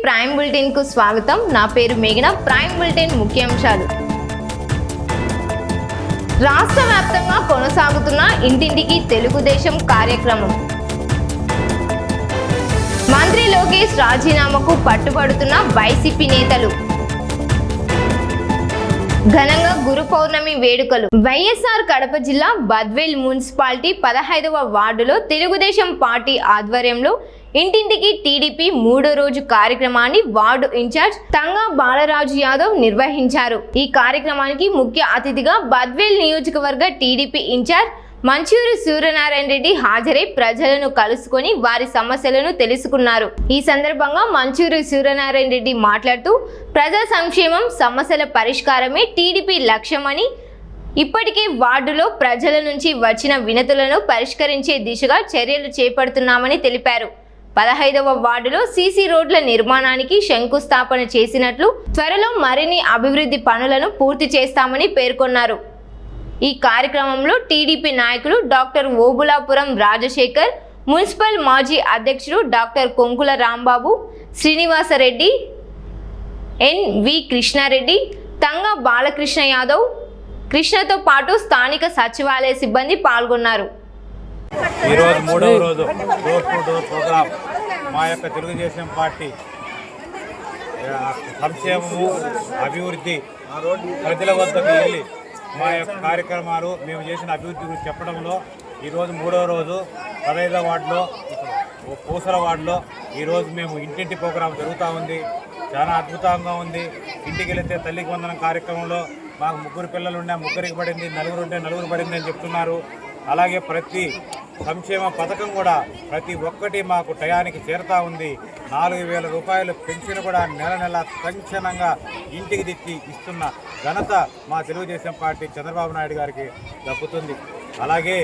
Prime bulletin కు స్వాగతం. నా పేరు మేఘన. ప్రైమ్ బులెటిన్ ముఖ్యాంశాలు. రాష్ట్ర వ్యాప్తంగా కొనసాగుతున్న ఇంటింటికి తెలుగుదేశం కార్యక్రమం. మంత్రి లోకేష్ రాజీనామాకు పట్టుబడుతున్న వైసీపీ నేతలు. ఘనంగా గురు పౌర్ణమి వేడుకలు. వైఎస్ఆర్ కడప జిల్లా బద్వేల్ మున్సిపాలిటీ 15వ వార్డులో తెలుగుదేశం పార్టీ ఆధ్వర్యంలో ఇంటింటికి టీడీపీ 3వ రోజు కార్యక్రమాన్ని వార్డు ఇన్ఛార్జ్ తంగా బాలరాజు యాదవ్ నిర్వహించారు. ఈ కార్యక్రమానికి ముఖ్య అతిథిగా బద్వేల్ నియోజకవర్గ టీడీపీ ఇన్ఛార్జ్ మంచూరి సూర్యనారాయణ రెడ్డి హాజరై ప్రజలను కలుసుకొని వారి సమస్యలను తెలుసుకున్నారు. ఈ సందర్భంగా మంచూరి సూర్యనారాయణ రెడ్డి మాట్లాడుతూ ప్రజా సంక్షేమం, సమస్యల పరిష్కారమే టీడీపీ లక్ష్యమని, ఇప్పటికే వార్డులో ప్రజల నుంచి వచ్చిన వినతులను పరిష్కరించే దిశగా చర్యలు చేపడుతున్నామని తెలిపారు. 15వ వార్డులో సీసీ రోడ్ల నిర్మాణానికి శంకుస్థాపన చేసినట్లు, త్వరలో మరిన్ని అభివృద్ధి పనులను పూర్తి చేస్తామని పేర్కొన్నారు. ఈ కార్యక్రమంలో టీడీపీ నాయకులు డాక్టర్ ఓబులాపురం రాజశేఖర్, మున్సిపల్ మాజీ అధ్యక్షుడు డాక్టర్ కొంకుల రాంబాబు, శ్రీనివాసరెడ్డి, ఎన్వి కృష్ణారెడ్డి, తంగా బాలకృష్ణ యాదవ్, కృష్ణతో పాటు స్థానిక సచివాలయ సిబ్బంది పాల్గొన్నారు. ఈరోజు 3వ రోజు డోర్ టు డోర్ ప్రోగ్రాం. మా యొక్క తెలుగుదేశం పార్టీ సంక్షేమము, అభివృద్ధి, ప్రజల వద్దకు వెళ్ళి మా యొక్క కార్యక్రమాలు, మేము చేసిన అభివృద్ధి గురించి చెప్పడంలో ఈరోజు 3వ రోజు 15వ వార్డులో, పూసల వార్డులో ఈరోజు మేము ఇంటింటి ప్రోగ్రాం జరుగుతూ ఉంది. చాలా అద్భుతంగా ఉంది. ఇంటికి వెళితే తల్లికి వందనం కార్యక్రమంలో మాకు 3 పిల్లలు ఉండే 3కి పడింది, 4 ఉంటే 4 పడింది అని చెప్తున్నారు. అలాగే ప్రతి సంక్షేమ పథకం కూడా ప్రతి ఒక్కటి మాకు టయానికి చేరుతూ ఉంది. 4,000 రూపాయలు పెన్షన్ కూడా నెల నెల తక్షణంగా ఇంటికి తెచ్చి ఇస్తున్న ఘనత మా తెలుగుదేశం పార్టీ చంద్రబాబు నాయుడు గారికి దక్కుతుంది. అలాగే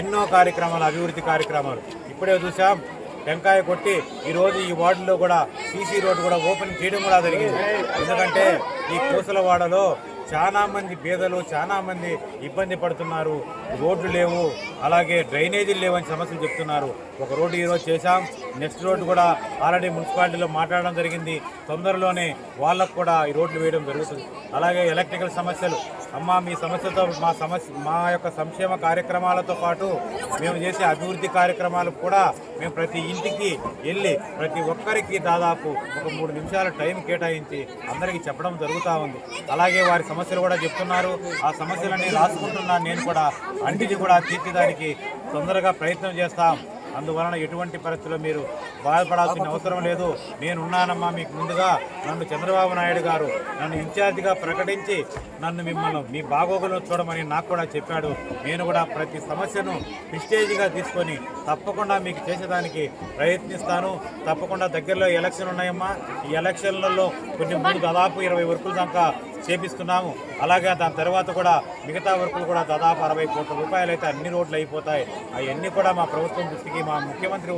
ఎన్నో కార్యక్రమాలు, అభివృద్ధి కార్యక్రమాలు ఇప్పుడే చూసాం. టెంకాయ కొట్టి ఈరోజు ఈ వార్డులో కూడా సీసీ రోడ్డు కూడా ఓపెన్ చేయడం కూడా జరిగింది. ఎందుకంటే ఈ పూసలవాడలో చాలామంది పేదలు, చాలామంది ఇబ్బంది పడుతున్నారు. రోడ్లు లేవు, అలాగే డ్రైనేజీలు లేవని సమస్యలు చెప్తున్నారు. ఒక రోడ్డు ఈరోజు చేశాం. నెక్స్ట్ రోడ్డు కూడా ఆల్రెడీ మున్సిపాలిటీలో మాట్లాడడం జరిగింది. తొందరలోనే వాళ్ళకు కూడా ఈ రోడ్లు వేయడం జరుగుతుంది. అలాగే ఎలక్ట్రికల్ సమస్యలు. అమ్మ, మీ సమస్యతో మా యొక్క సంక్షేమ కార్యక్రమాలతో పాటు మేము చేసే అభివృద్ధి కార్యక్రమాలకు కూడా మేము ప్రతి ఇంటికి వెళ్ళి ప్రతి ఒక్కరికి దాదాపు ఒక 3 నిమిషాల టైం కేటాయించి అందరికీ చెప్పడం జరుగుతూ ఉంది. అలాగే వారి సమస్యలు కూడా చెప్తున్నారు. ఆ సమస్యలన్నీ రాసుకుంటున్నాను నేను కూడా. అన్నిటిని కూడా తీర్చడానికి తొందరగా ప్రయత్నం చేస్తాం. అందువలన ఎటువంటి పరిస్థితుల్లో మీరు బాధపడాల్సిన అవసరం లేదు. నేనున్నానమ్మా మీకు ముందుగా. నన్ను చంద్రబాబు నాయుడు గారు నన్ను ఇన్ఛార్జిగా ప్రకటించి మిమ్మల్ని మీ బాగోగులను చూడమని నాకు కూడా చెప్పాడు. నేను కూడా ప్రతి సమస్యను ప్రిస్టేజ్గా తీసుకొని తప్పకుండా మీకు చేసేదానికి ప్రయత్నిస్తాను. తప్పకుండా దగ్గరలో ఎలక్షన్ ఉన్నాయమ్మా. ఈ ఎలక్షన్లలో కొన్ని ముందు దాదాపు 20 వర్కుల దాకా చేపిస్తున్నాము. అలాగే దాని తర్వాత కూడా మిగతా వర్కులు కూడా దాదాపు 60 కోట్ల రూపాయలు అయితే అన్ని రోడ్లు అయిపోతాయి. అవన్నీ కూడా మా ప్రభుత్వం దృష్టికి, మా ముఖ్యమంత్రి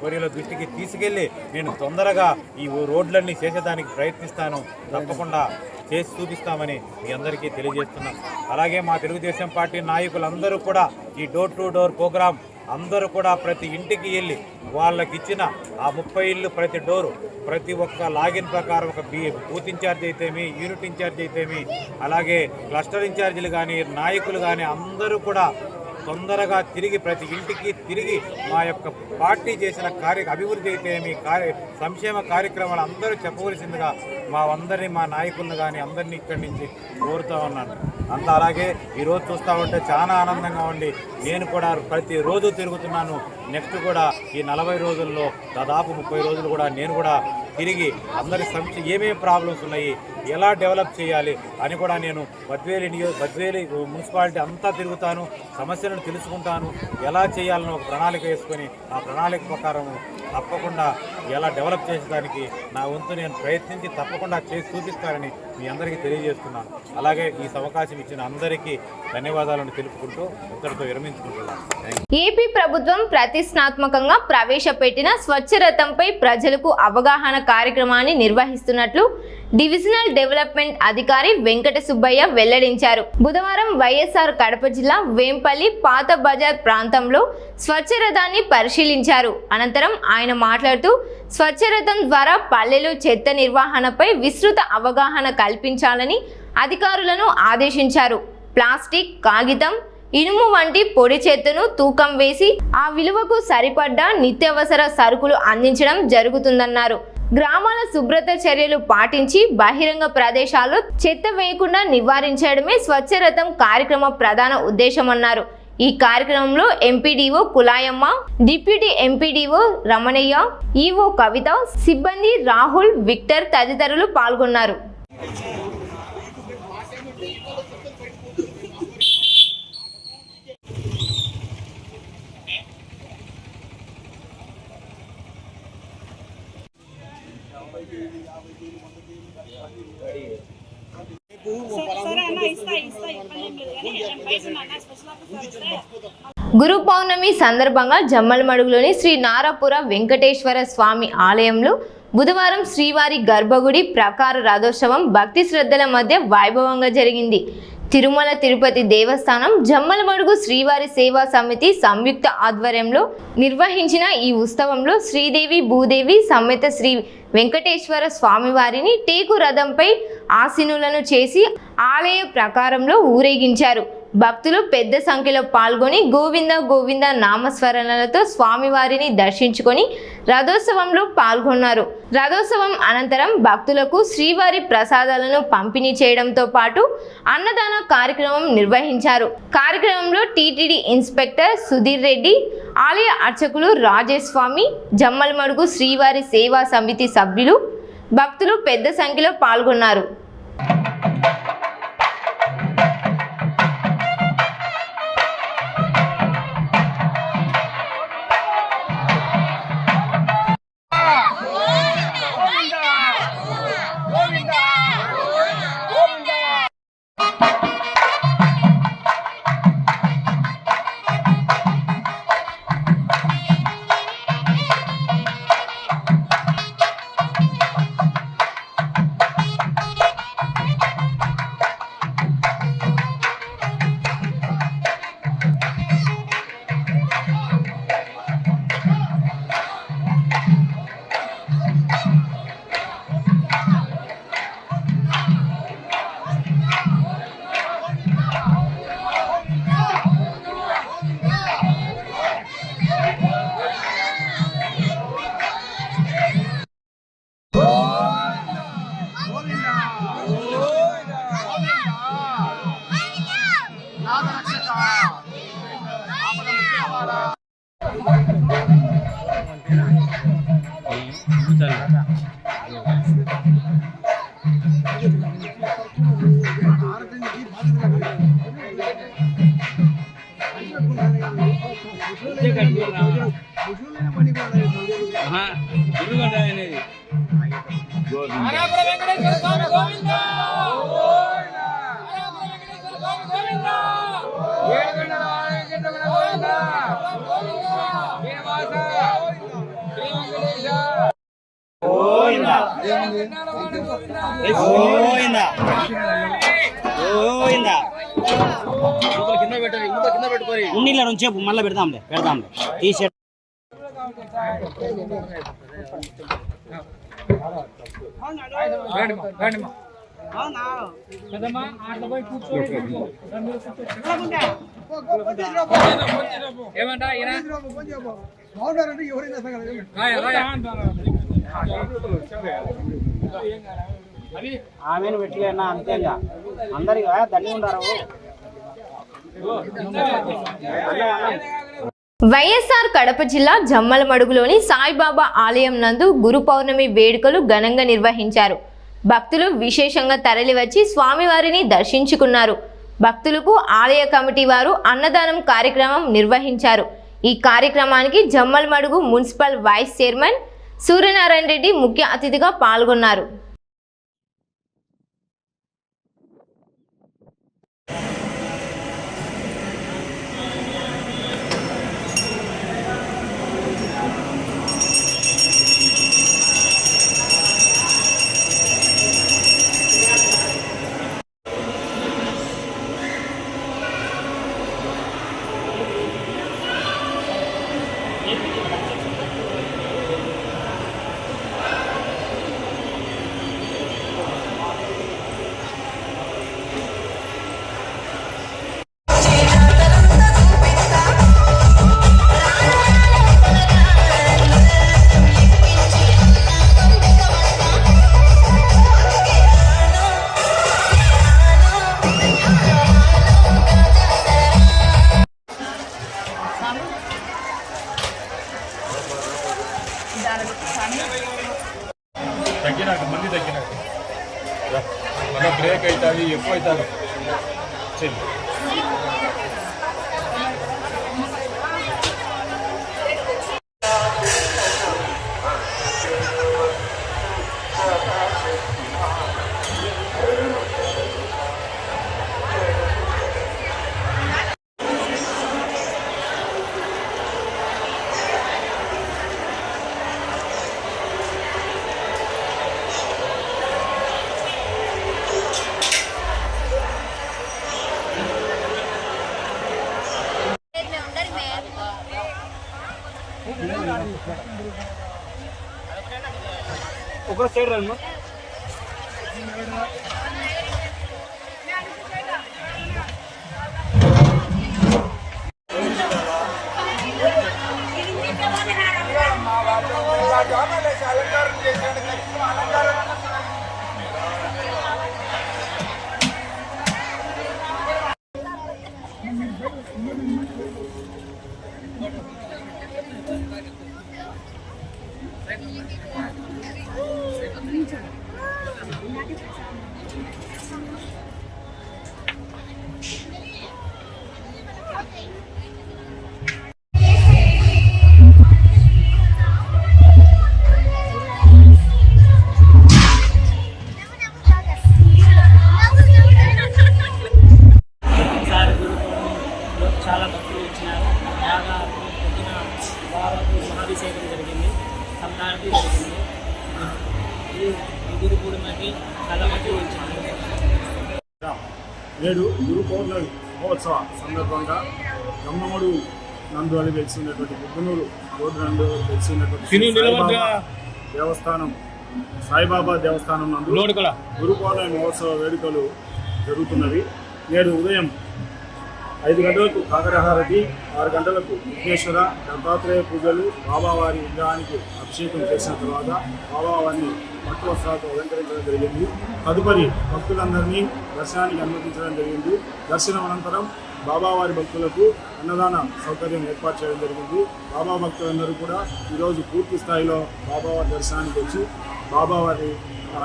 వర్యుల దృష్టికి తీసుకెళ్ళి నేను తొందరగా ఈ రోడ్లన్నీ చేసేదానికి ప్రయత్నిస్తాను. తప్పకుండా చేసి చూపిస్తామని మీ అందరికీ తెలియజేస్తున్నాం. అలాగే మా తెలుగుదేశం పార్టీ నాయకులందరూ కూడా ఈ డోర్ టు డోర్ ప్రోగ్రాం అందరూ కూడా ప్రతి ఇంటికి వెళ్ళి వాళ్ళకి ఇచ్చిన ఆ 30 ఇళ్ళు ప్రతి డోరు, ప్రతి ఒక్క లాగిన్ ప్రకారం ఒక బూత్ ఇన్ఛార్జ్ అయితేమి, యూనిట్ ఇన్ఛార్జ్ అయితేమి, అలాగే క్లస్టర్ ఇన్ఛార్జీలు కానీ, నాయకులు కానీ అందరూ కూడా తొందరగా తిరిగి ప్రతి ఇంటికి తిరిగి మా యొక్క పార్టీ చేసిన అభివృద్ధి అయితేమి, సంక్షేమ కార్యక్రమాలు అందరూ చెప్పవలసిందిగా మా నాయకులను కానీ అందరినీ ఇక్కడి నుంచి కోరుతూ ఉన్నాను. అలాగే ఈరోజు చూస్తూ ఉంటే చాలా ఆనందంగా ఉండి నేను కూడా ప్రతిరోజు తిరుగుతున్నాను. నెక్స్ట్ కూడా ఈ 40 రోజుల్లో దాదాపు 30 రోజులు కూడా నేను కూడా తిరిగి అందరి ఏమేమి ప్రాబ్లమ్స్ ఉన్నాయి, ఎలా డెవలప్ చేయాలి అని కూడా నేను బద్వేలి మున్సిపాలిటీ అంతా తిరుగుతాను. సమస్యలను తెలుసుకుంటాను. ఎలా చేయాలని ఒక ప్రణాళిక వేసుకొని ఆ ప్రణాళిక ప్రకారం తప్పకుండా ఎలా డెవలప్ చేసేదానికి నా వంతు నేను ప్రయత్నించి తప్పకుండా చేసి చూపిస్తానని మీ అందరికీ తెలియజేస్తున్నాను. అలాగే ఈ అవకాశం ఇచ్చిన అందరికీ ధన్యవాదాలను తెలుపుకుంటూ ఇంతటితో విరమించుకుంటున్నాను. ఏపీ ప్రభుత్వం ప్రతిష్టాత్మకంగా ప్రవేశపెట్టిన స్వచ్ఛ రథంపై ప్రజలకు అవగాహన కార్యక్రమాన్ని నిర్వహిస్తున్నట్లు డివిజనల్ డెవలప్మెంట్ అధికారి వెంకట సుబ్బయ్య వెల్లడించారు. బుధవారం వైఎస్ఆర్ కడప జిల్లా వేంపల్లి పాత బజార్ ప్రాంతంలో స్వచ్ఛ రథాన్ని పరిశీలించారు. అనంతరం ఆయన మాట్లాడుతూ స్వచ్ఛ రథం ద్వారా పల్లెలు చెత్త నిర్వహణపై విస్తృత అవగాహన కల్పించాలని అధికారులను ఆదేశించారు. ప్లాస్టిక్, కాగితం, ఇనుము వంటి పొడి చెత్తను తూకం వేసి ఆ విలువకు సరిపడ్డ నిత్యావసర సరుకులు అందించడం జరుగుతుందన్నారు. గ్రామాల శుభ్రత చర్యలు పాటించి బహిరంగ ప్రదేశాల్లో చెత్త వేయకుండా నివారించడమే స్వచ్ఛ రథం కార్యక్రమ ప్రధాన ఉద్దేశమన్నారు. ఈ కార్యక్రమంలో MPDO Kulayamma, deputy MPDO Ramanayya, EO Kavitha, సిబ్బంది రాహుల్, విక్టర్ తదితరులు పాల్గొన్నారు. గురు పౌర్ణమి సందర్భంగా జమ్మలమడుగులోని శ్రీ నారాపుర వెంకటేశ్వర స్వామి ఆలయంలో బుధవారం శ్రీవారి గర్భగుడి ప్రాకార రథోత్సవం భక్తి శ్రద్ధల మధ్య వైభవంగా జరిగింది. తిరుమల తిరుపతి దేవస్థానం జమ్మలమడుగు శ్రీవారి సేవా సమితి సంయుక్త ఆధ్వర్యంలో నిర్వహించిన ఈ ఉత్సవంలో శ్రీదేవి భూదేవి సమేత శ్రీ వెంకటేశ్వర స్వామివారిని టేకు రథంపై ఆసీనులను చేసి ఆలయ ప్రాకారంలో ఊరేగించారు. భక్తులు పెద్ద సంఖ్యలో పాల్గొని గోవింద గోవింద నామస్మరణలతో స్వామివారిని దర్శించుకొని రథోత్సవంలో పాల్గొన్నారు. రథోత్సవం అనంతరం భక్తులకు శ్రీవారి ప్రసాదాలను పంపిణీ చేయడంతో పాటు అన్నదాన కార్యక్రమం నిర్వహించారు. కార్యక్రమంలో టీటీడీ ఇన్స్పెక్టర్ సుధీర్ రెడ్డి, ఆలయ అర్చకులు రాజేష్ స్వామి, జమ్మలమడుగు శ్రీవారి సేవా సమితి సభ్యులు, భక్తులు పెద్ద సంఖ్యలో పాల్గొన్నారు. ఉన్నీళ్ళ నుంచి మళ్ళీ పెడదాంలే టీ-షర్ట్ ఏమంటా ఆమెను పెట్టలేనా అంతేగా అందరికి దండి ఉంటారు. వైఎస్ఆర్ కడప జిల్లా జమ్మలమడుగులోని సాయిబాబా ఆలయం నందు గురు పౌర్ణమి వేడుకలు ఘనంగా నిర్వహించారు. భక్తులు విశేషంగా తరలివచ్చి స్వామివారిని దర్శించుకున్నారు. భక్తులకు ఆలయ కమిటీ వారు అన్నదానం కార్యక్రమం నిర్వహించారు. ఈ కార్యక్రమానికి Jammalamadugu municipal vice chairman Suryanarayana Reddy ముఖ్య అతిథిగా పాల్గొన్నారు. ఒక సైడ్ రండి. చాలా భక్తులు వచ్చినారు. బాగా పొద్దున బాబాకు మహాభిషేకం జరిగింది, సంతానకి జరిగింది. గురు పూర్ణిమకి చాలా మంది వచ్చినారు. నేడు గురు పౌర్ణమి మహోత్సవ సందర్భంగా గమ్మముడు నందు అని వెలిసినటువంటి బుగ్గనూరు రోడ్డు నందు వెలిసినటువంటి దేవస్థానం సాయిబాబా దేవస్థానం నందు గురు పౌర్ణమి మహోత్సవ వేడుకలు జరుగుతున్నవి. నేడు ఉదయం 5 గంటలకు కాకరహారతి, 6 గంటలకు విఘ్నేశ్వర దత్తాత్రేయ పూజలు, బాబావారి విగ్రహానికి అభిషేకం చేసిన తర్వాత బాబావారిని పట్టు వస్త్రాలతో అలంకరించడం జరిగింది. తదుపరి భక్తులందరినీ దర్శనానికి అనుమతించడం జరిగింది. దర్శనం అనంతరం బాబావారి భక్తులకు అన్నదాన సౌకర్యం ఏర్పాటు చేయడం జరిగింది. బాబా భక్తులందరూ కూడా ఈరోజు పూర్తి స్థాయిలో బాబావారి దర్శనానికి వచ్చి బాబావారి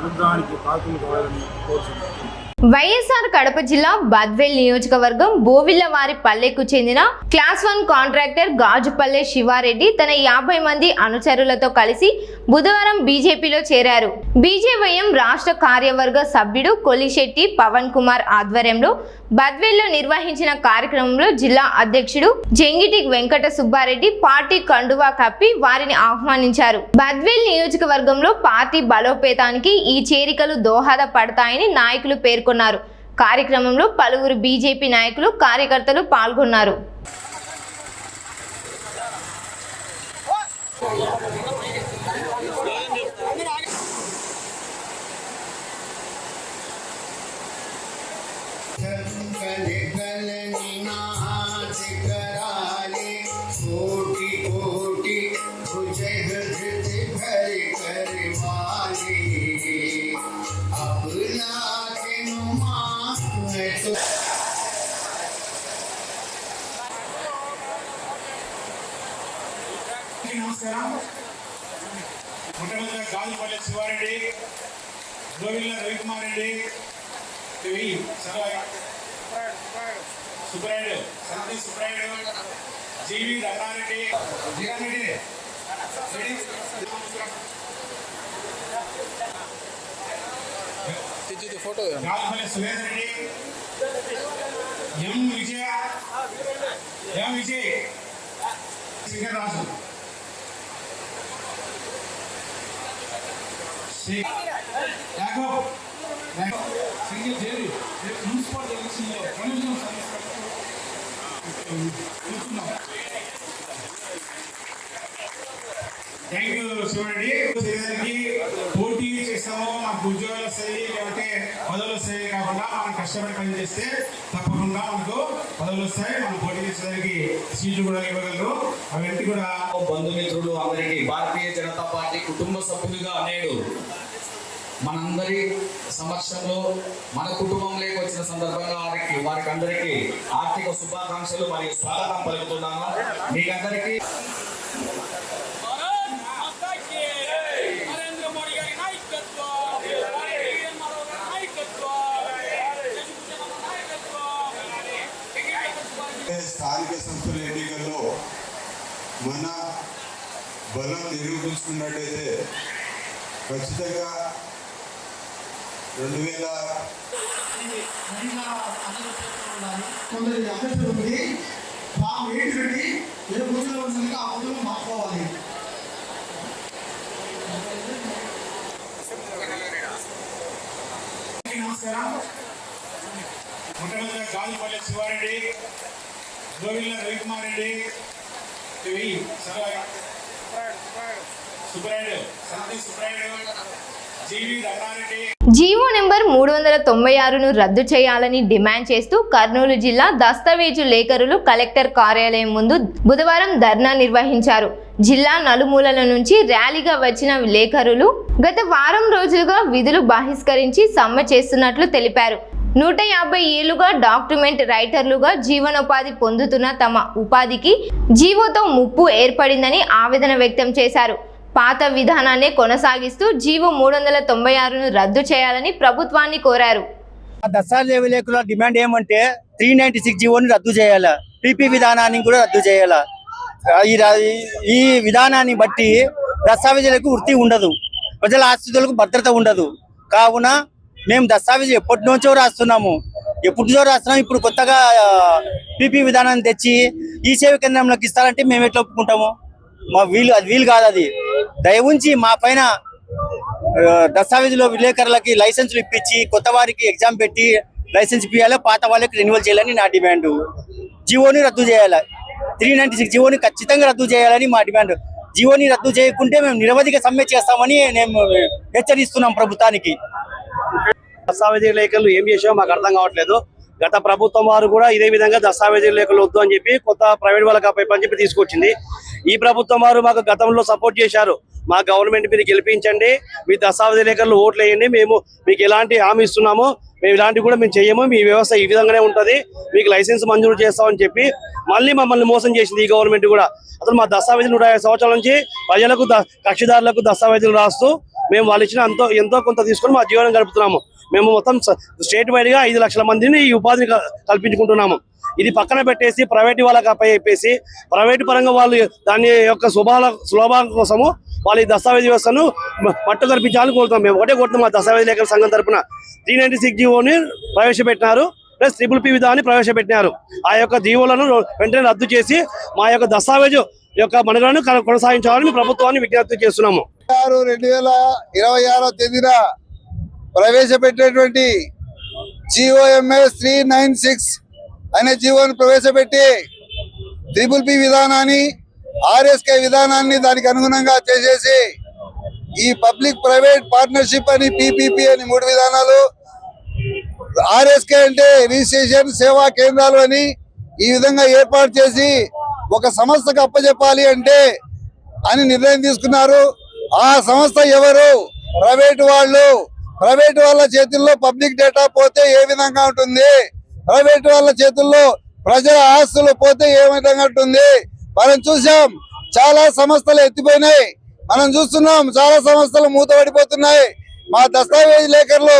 అనుగ్రహానికి పాత్రలు కావాలని కోరుతున్నాను. వైఎస్ఆర్ కడప జిల్లా బద్వేల్ నియోజకవర్గం బోవిల్లవారి పల్లెకు చెందిన క్లాస్ 1 కాంట్రాక్టర్ గాజుపల్లె శివారెడ్డి తన 50 మంది అనుచరులతో కలిసి బుధవారం బీజేపీలో చేరారు. బీజేవైఎం రాష్ట్ర కార్యవర్గ సభ్యుడు కొలిశెట్టి పవన్ కుమార్ ఆధ్వర్యంలో బద్వేల్లో నిర్వహించిన కార్యక్రమంలో జిల్లా అధ్యక్షుడు జంగిటి వెంకట సుబ్బారెడ్డి పార్టీ కండువా కప్పి వారిని ఆహ్వానించారు. బద్వేల్ నియోజకవర్గంలో పార్టీ బలోపేతానికి ఈ చేరికలు దోహదపడతాయని నాయకులు పేర్కొన్నారు. కార్యక్రమంలో పలువురు బీజేపీ నాయకులు, కార్యకర్తలు పాల్గొన్నారు. నమస్కారం. మొట్టమొదటిగా Gajupalle Sivareddy, Govilla Ravikumar Reddy, Subrayudu, Santhi Subrayudu, GV Rangareddy, Gajupalle Surender Reddy, M Vijay, Singaraju, single జైలు మున్సిపల్ ఎలక్షన్లో థ్యాంక్ యూ శివరెడ్డి. పోటీ చేస్తామో మాకు ఉద్యోగాలు వస్తాయి, లేకపోతే పదవులు వస్తాయి కాకుండా మనం కష్టపడి పని చేస్తే తప్పకుండా మనకు పదవులు వస్తాయి. మనం పోటీ చేసేదానికి సీట్లు కూడా ఇవ్వగలరు. అవన్నీ కూడా బంధుమిత్రులు అందరికీ భారతీయ జనతా పార్టీ కుటుంబ సభ్యులుగా నేడు మనందరి సమక్షంలో మన కుటుంబంలోకి వచ్చిన సందర్భంగా వారికి అందరికీ ఆర్థిక శుభాకాంక్షలు మరియు స్వాగతం పలుకుతున్నాను. మీకందరికీ స్థానిక సంస్థల ఎన్నికల్లో మన బలం నిరూపించుకున్నట్టయితే ఖచ్చితంగా 2000 నమస్కారం. మొట్టమొదటిగా Gajupalle Sivareddy, Govilla Ravikumar Reddy, Subrayudu Santhi Subrayudu GV Rangareddy. GO number 396ను రద్దు చేయాలని డిమాండ్ చేస్తూ కర్నూలు జిల్లా దస్తావేజు లేఖరులు కలెక్టర్ కార్యాలయం ముందు బుధవారం ధర్నా నిర్వహించారు. జిల్లా నలుమూలల నుంచి ర్యాలీగా వచ్చిన విలేకరులు గత వారం రోజులుగా విధులు బహిష్కరించి సమ్మె చేస్తున్నట్లు తెలిపారు. 150 ఏళ్లుగా డాక్యుమెంట్ రైటర్లుగా జీవనోపాధి పొందుతున్న తమ ఉపాధికి జీవోతో ముప్పు ఏర్పడిందని ఆవేదన వ్యక్తం చేశారు. పాత విధానాన్ని కొనసాగిస్తూ జీవో 396ను రద్దు చేయాలని ప్రభుత్వాన్ని కోరారు. దస్తావేజు విలేకరుల డిమాండ్ ఏమంటే 396 జీవోని రద్దు చేయాలా, పీపీ విధానాన్ని కూడా రద్దు చేయాలా. ఈ విధానాన్ని బట్టి దస్తావేజులకు వృత్తి ఉండదు, ప్రజల ఆస్తులకు భద్రత ఉండదు. కావున మేము దస్తావేజు ఎప్పటి నుంచో రాస్తున్నాము. ఇప్పుడు కొత్తగా పీపీ విధానాన్ని తెచ్చి ఈ సేవ కేంద్రంలోకి ఇస్తారంటే మేము ఎట్లా ఒప్పుకుంటాము? అది వీలు కాదు. అది దయవుంచి మా పైన దస్తావేజులో విలేకరులకి లైసెన్సులు ఇప్పించి కొత్త వారికి ఎగ్జామ్ పెట్టి లైసెన్స్ ఇప్పించాలి, పాత వాళ్ళకి రెన్యువల్ చేయాలని నా డిమాండ్. జీవోని రద్దు చేయాలి, 396 జీవోని ఖచ్చితంగా రద్దు చేయాలని మా డిమాండ్. జీవోని రద్దు చేయకుంటే మేము నిరవధిక సమ్మె చేస్తామని మేము హెచ్చరిస్తున్నాం ప్రభుత్వానికి. దస్తావేజీ లేఖలు ఏం చేసామో మాకు అర్థం కావట్లేదు. గత ప్రభుత్వం వారు కూడా ఇదే విధంగా దస్తావేజీ లేఖలు వద్దు అని చెప్పి కొత్త ప్రైవేట్ వాళ్ళకి అప్పని చెప్పి తీసుకొచ్చింది. ఈ ప్రభుత్వం వారు మాకు గతంలో సపోర్ట్ చేశారు. మా గవర్నమెంట్ మీరు గెలిపించండి, మీ దస్తావేజీ లేఖలు ఓట్లు వేయండి, మేము మీకు ఎలాంటి హామీ ఇస్తున్నామో మేము ఇలాంటివి కూడా మేము చేయము, మీ వ్యవస్థ ఈ విధంగానే ఉంటుంది, మీకు లైసెన్స్ మంజూరు చేస్తామని చెప్పి మళ్ళీ మమ్మల్ని మోసం చేసింది ఈ గవర్నమెంట్ కూడా. అసలు మా దస్తావేజీలు 150 సంవత్సరాల నుంచి ప్రజలకు కక్షిదారులకు దస్తావేజీలు రాస్తూ మేము వాళ్ళు ఇచ్చిన ఎంతో కొంత తీసుకొని మా జీవనం గడుపుతున్నాము. మేము మొత్తం స్టేట్ వైడ్ గా 5 లక్షల మందిని ఈ ఉపాధిని కల్పించుకుంటున్నాము. ఇది పక్కన పెట్టేసి ప్రైవేట్ వాళ్ళకి అప్ప చెప్పేసి ప్రైవేట్ పరంగా వాళ్ళు దాని యొక్క సులభాల కోసము వాళ్ళు ఈ దస్తావేజీ వ్యవస్థను పట్టు కల్పించాలని కోరుతాం. మేము ఒకటే కోరుతాం, మా దస్తావేజీ లేఖల సంఘం తరఫున 396 జీవోని ప్రవేశపెట్టినారు, ప్లస్ PPP విధానాన్ని ప్రవేశపెట్టినారు. ఆ యొక్క జీవోలను వెంటనే రద్దు చేసి మా యొక్క దస్తావేజు యొక్క మనుగడను కొనసాగించాలని ప్రభుత్వాన్ని విజ్ఞప్తి చేస్తున్నాము. 2026 తేదీన ప్రవేశపెట్టినటువంటి GOMS 396 అనే జీవోను ప్రవేశపెట్టి PPP విధానాన్ని RSK విధానాన్ని దానికి అనుగుణంగా చేసేసి ఈ పబ్లిక్ ప్రైవేట్ పార్ట్నర్షిప్ అని PPP అని 3 విధానాలు, RSK అంటే రిజిస్ట్రేషన్ సేవా కేంద్రాలు అని ఈ విధంగా ఏర్పాటు చేసి ఒక సంస్థకు అప్పచెప్పాలి అంటే అని నిర్ణయం తీసుకున్నారు. ఆ సంస్థ ఎవరు? ప్రైవేట్ వాళ్ళు. ప్రైవేట్ వాళ్ళ చేతుల్లో పబ్లిక్ డేటా పోతే ఏ విధంగా ఉంటుంది, ప్రైవేట్ వాళ్ళ చేతుల్లో ప్రజల ఆస్తులు పోతే ఏ విధంగా ఉంటుంది మనం చూసాం. చాలా సంస్థలు ఎత్తిపోయినాయి, మనం చూస్తున్నాం. చాలా సంస్థలు మూతపడిపోతున్నాయి. మా దస్తావేజీ లేఖర్లు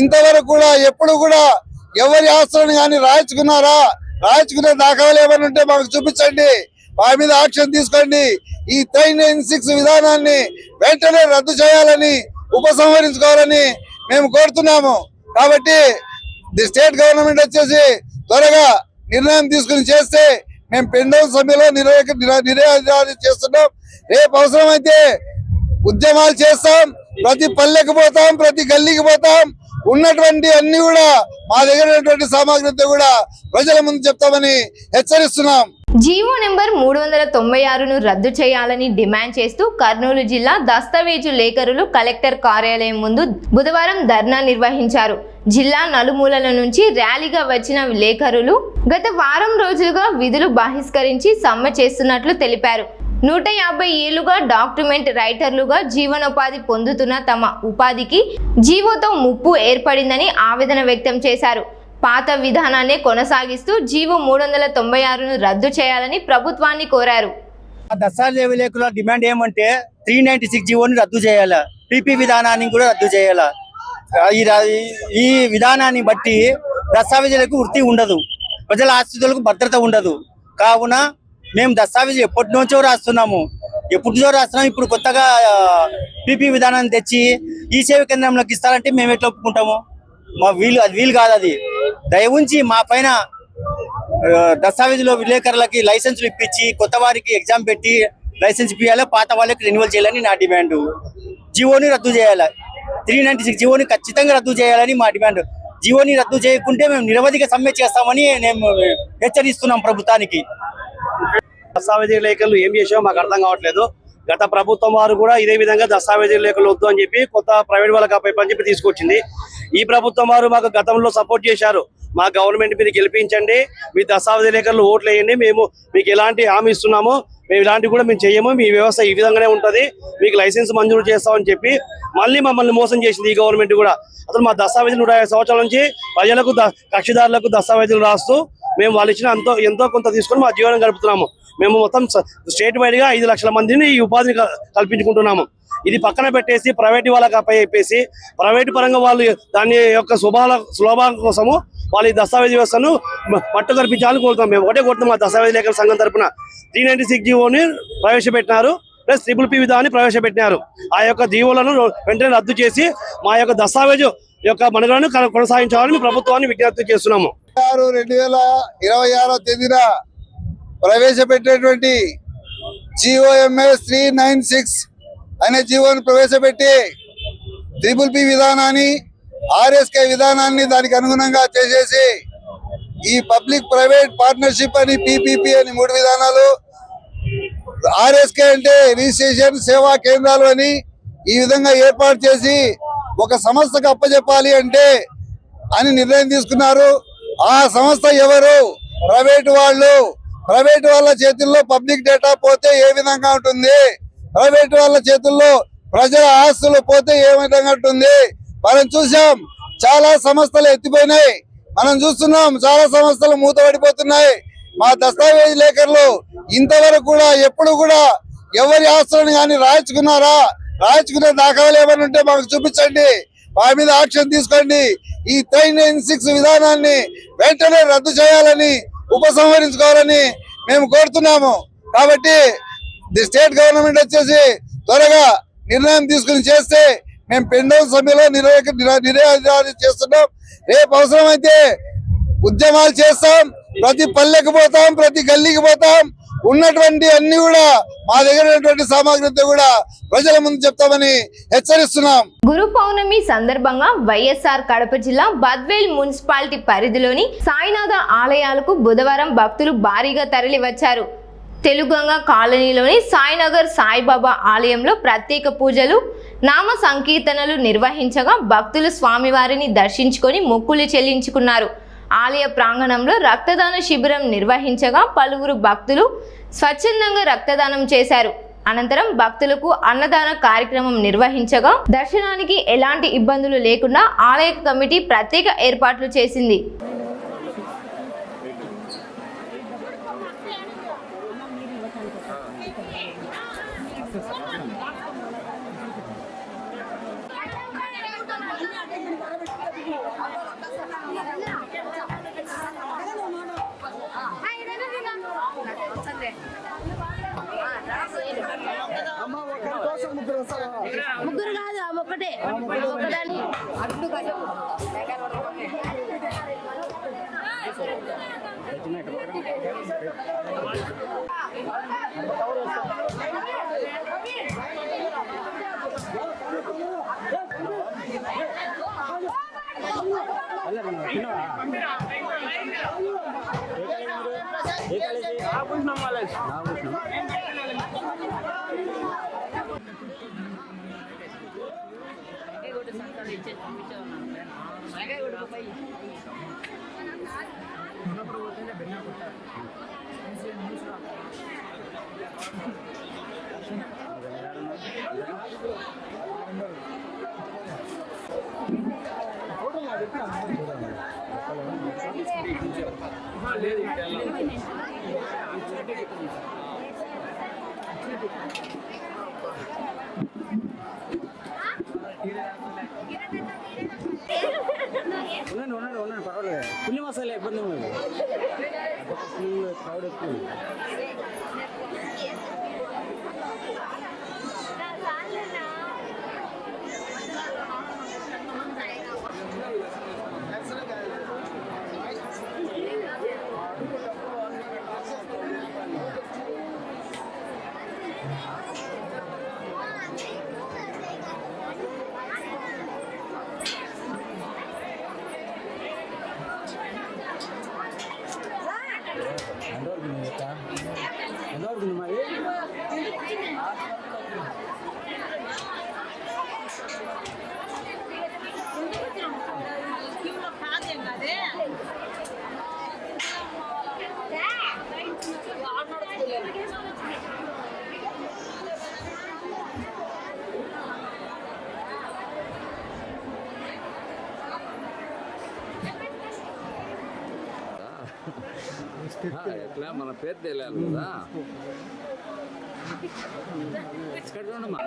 ఇంతవరకు కూడా ఎప్పుడు కూడా ఎవరి ఆస్తులను కానీ రాయించుకున్నారా? రాయించుకునే దాఖలాలు ఏమైనా ఉంటే మాకు చూపించండి, మా మీద యాక్షన్ తీసుకోండి. ఈ 396 విధానాన్ని వెంటనే రద్దు చేయాలని, ఉపసంహరించుకోవాలని మేము కోరుతున్నాము. కాబట్టి స్టేట్ గవర్నమెంట్ వచ్చేసి త్వరగా నిర్ణయం తీసుకుని చేస్తే మేము పెండౌన్ సమ్మెలో నిరాహార చేస్తున్నాం. రేపు అవసరమైతే ఉద్యమాలు చేస్తాం, ప్రతి పల్లెకి పోతాం, ప్రతి గల్లీకి పోతాం. ఉన్నటువంటి అన్ని కూడా మా దగ్గర సామాగ్రితో కూడా ప్రజల ముందు చెప్తామని హెచ్చరిస్తున్నాం. జీవో నెంబర్ 396ను రద్దు చేయాలని డిమాండ్ చేస్తూ కర్నూలు జిల్లా దస్తావేజు లేఖరులు కలెక్టర్ కార్యాలయం ముందు బుధవారం ధర్నా నిర్వహించారు. జిల్లా నలుమూలల నుంచి ర్యాలీగా వచ్చిన విలేకరులు గత వారం రోజులుగా విధులు బహిష్కరించి సమ్మె చేస్తున్నట్లు తెలిపారు. 150 ఏళ్లుగా డాక్యుమెంట్ రైటర్లుగా జీవనోపాధి పొందుతున్న తమ ఉపాధికి జీవోతో ముప్పు ఏర్పడిందని ఆవేదన వ్యక్తం చేశారు. పాత విధానాన్ని కొనసాగిస్తూ జీవో 396ను రద్దు చేయాలని ప్రభుత్వాన్ని కోరారు. దస్తావేజు విలేకరుల డిమాండ్ ఏమంటే 396 జీవోని రద్దు చేయాలా, పీపీ విధానాన్ని కూడా రద్దు చేయాలా. ఈ విధానాన్ని బట్టి దస్తావేజులకు వృత్తి ఉండదు, ప్రజల ఆస్తులకు భద్రత ఉండదు. కావున మేము దస్తావేజు ఎప్పటి నుంచో రాస్తున్నాము. ఇప్పుడు కొత్తగా పీపీ విధానాన్ని తెచ్చి ఈ సేవ కేంద్రంలోకి ఇస్తారంటే మేము ఎట్లా ఒప్పుకుంటాము? అది వీలు కాదు. అది దయవుంచి మా పైన దస్తావేజులో విలేకరులకి లైసెన్సులు ఇప్పించి కొత్త వారికి ఎగ్జామ్ పెట్టి లైసెన్స్ ఇప్పించాలి, పాత వాళ్ళకి రెన్యువల్ చేయాలని నా డిమాండ్. జీవోని రద్దు చేయాలి, 396 జీవోని ఖచ్చితంగా రద్దు చేయాలని మా డిమాండ్. జీవోని రద్దు చేయకుంటే మేము నిరవధిక సమ్మె చేస్తామని మేము హెచ్చరిస్తున్నాం ప్రభుత్వానికి. దస్తావేజీ లేఖలు ఏం చేసామో మాకు అర్థం కావట్లేదు. గత ప్రభుత్వం వారు కూడా ఇదే విధంగా దస్తావేజీ లేఖలు వద్దు అని చెప్పి కొత్త ప్రైవేట్ వాళ్ళకి అప్పని చెప్పి తీసుకొచ్చింది. ఈ ప్రభుత్వం వారు మాకు గతంలో సపోర్ట్ చేశారు. మా గవర్నమెంట్ మీరు గెలిపించండి, మీ దస్తావేజీ లేఖలు ఓట్లు వేయండి, మేము మీకు ఎలాంటి హామీ ఇస్తున్నామో మేము ఇలాంటివి కూడా మేము చేయము, మీ వ్యవస్థ ఈ విధంగానే ఉంటుంది, మీకు లైసెన్స్ మంజూరు చేస్తామని చెప్పి మళ్ళీ మమ్మల్ని మోసం చేసింది ఈ గవర్నమెంట్ కూడా. అసలు మా దస్తావేజీలు 150 సంవత్సరాల నుంచి ప్రజలకు కక్షిదారులకు దస్తావేజీలు రాస్తూ మేము వాళ్ళు ఇచ్చిన ఎంతో కొంత తీసుకొని మా జీవనం గడుపుతున్నాము. మేము మొత్తం స్టేట్ వైడ్ గా 5 లక్షల మందిని ఈ ఉపాధిని కల్పించుకుంటున్నాము. ఇది పక్కన పెట్టేసి ప్రైవేట్ వాళ్ళకి చెప్పేసి ప్రైవేట్ పరంగా వాళ్ళు దాని యొక్క సులభాల కోసము వాళ్ళు ఈ దస్తావేజీ వ్యవస్థను మట్టు కల్పించాలని కోరుతాం. మేము ఒకటే కోరుతాం, మా దస్తావేజీ లేఖల సంఘం తరపున 396 జీవోని ప్రవేశపెట్టినారు, ప్లస్ PPP విధానాన్ని ప్రవేశపెట్టినారు. ఆ యొక్క జీవోలను వెంటనే రద్దు చేసి మా యొక్క దస్తావేజు యొక్క మనుగడను కొనసాగించాలని ప్రభుత్వాన్ని విజ్ఞప్తి చేస్తున్నాము. 2026 తేదీన ప్రవేశపెట్టినటువంటి GOMS 396 అనే జీవోను ప్రవేశపెట్టి PPP విధానాన్ని RSK విధానాన్ని దానికి అనుగుణంగా చేసేసి ఈ పబ్లిక్ ప్రైవేట్ పార్ట్నర్షిప్ అని PPP అని 3 విధానాలు, RSK అంటే రిజిస్ట్రేషన్ సేవా కేంద్రాలు అని ఈ విధంగా ఏర్పాటు చేసి ఒక సంస్థకు అప్పచెప్పాలి అంటే అని నిర్ణయం తీసుకున్నారు. ఆ సంస్థ ఎవరు? ప్రైవేట్ వాళ్ళు. ప్రైవేట్ వాళ్ళ చేతుల్లో పబ్లిక్ డేటా పోతే ఏ విధంగా ఉంటుంది, ప్రైవేట్ వాళ్ళ చేతుల్లో ప్రజల ఆస్తులు పోతే ఏ విధంగా ఉంటుంది మనం చూసాం. చాలా సంస్థలు ఎత్తిపోయినాయి, మనం చూస్తున్నాం. చాలా సంస్థలు మూతపడిపోతున్నాయి. మా దస్తావేజీ లేఖలు ఇంతవరకు కూడా ఎప్పుడు కూడా ఎవరి ఆస్తులను కానీ రాయించుకున్నారా? రాయించుకునే దాఖలాలు ఏమైనా ఉంటే మాకు చూపించండి, మా మీద యాక్షన్ తీసుకోండి. ఈ 396 విధానాన్ని వెంటనే రద్దు చేయాలని, ఉపసంహరించుకోవాలని మేము కోరుతున్నాము. కాబట్టి స్టేట్ గవర్నమెంట్ వచ్చేసి త్వరగా నిర్ణయం తీసుకుని చేస్తే మేము పెండౌన్ సమ్మెలో నిరాహార చేస్తున్నాం. రేపు అవసరమైతే ఉద్యమాలు చేస్తాం, ప్రతి పల్లెకి పోతాం, ప్రతి గల్లీకి పోతాం. ఉన్నటువంటి అన్ని కూడా మా దగ్గర ఉన్నటువంటి సామాగ్రితో కూడా ప్రజల ముందు చెప్తామని హెచ్చరిస్తున్నాం. గురు పౌర్ణమి సందర్భంగా వైఎస్ఆర్ కడప జిల్లా బద్వేల్ మున్సిపాలిటీ పరిధిలోని సాయినాథ ఆలయాలకు బుధవారం భక్తులు భారీగా తరలి వచ్చారు. తెలుగంగ కాలనీలోని సాయినగర్ సాయిబాబా ఆలయంలో ప్రత్యేక పూజలు, నామ సంకీర్తనలు నిర్వహించగా భక్తులు స్వామివారిని దర్శించుకొని మొక్కులు చెల్లించుకున్నారు. ఆలయ ప్రాంగణంలో రక్తదాన శిబిరం నిర్వహించగా పలువురు భక్తులు స్వచ్ఛందంగా రక్తదానం చేశారు. అనంతరం భక్తులకు అన్నదాన కార్యక్రమం నిర్వహించగా దర్శనానికి ఎలాంటి ఇబ్బందులు లేకుండా ఆలయ కమిటీ ప్రత్యేక ఏర్పాట్లు చేసింది. ముగ్గురు కాదు, ఒకటే ఒకదాన్ని అడ్డు ఉండండి పర్వాలేదు. పుణ్యం వస్తాయి, ఇబ్బంది ఉంది. క్రౌడ్ ఎక్కువ. Andor gini ya kan. ఎట్లా మన పేరు తెలియాలి కదా. ఇక్కడ చూడమ్మా.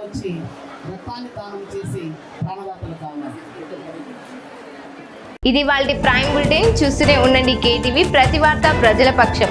వచ్చి రక్తాన్ని దానం చేసి ప్రాణదాతలు కావాలి. ఇది వాళ్ళ ప్రైమ్ బులెటిన్. చూస్తూనే ఉండండి కేటీవీ, ప్రతి వార్త ప్రజల పక్షం.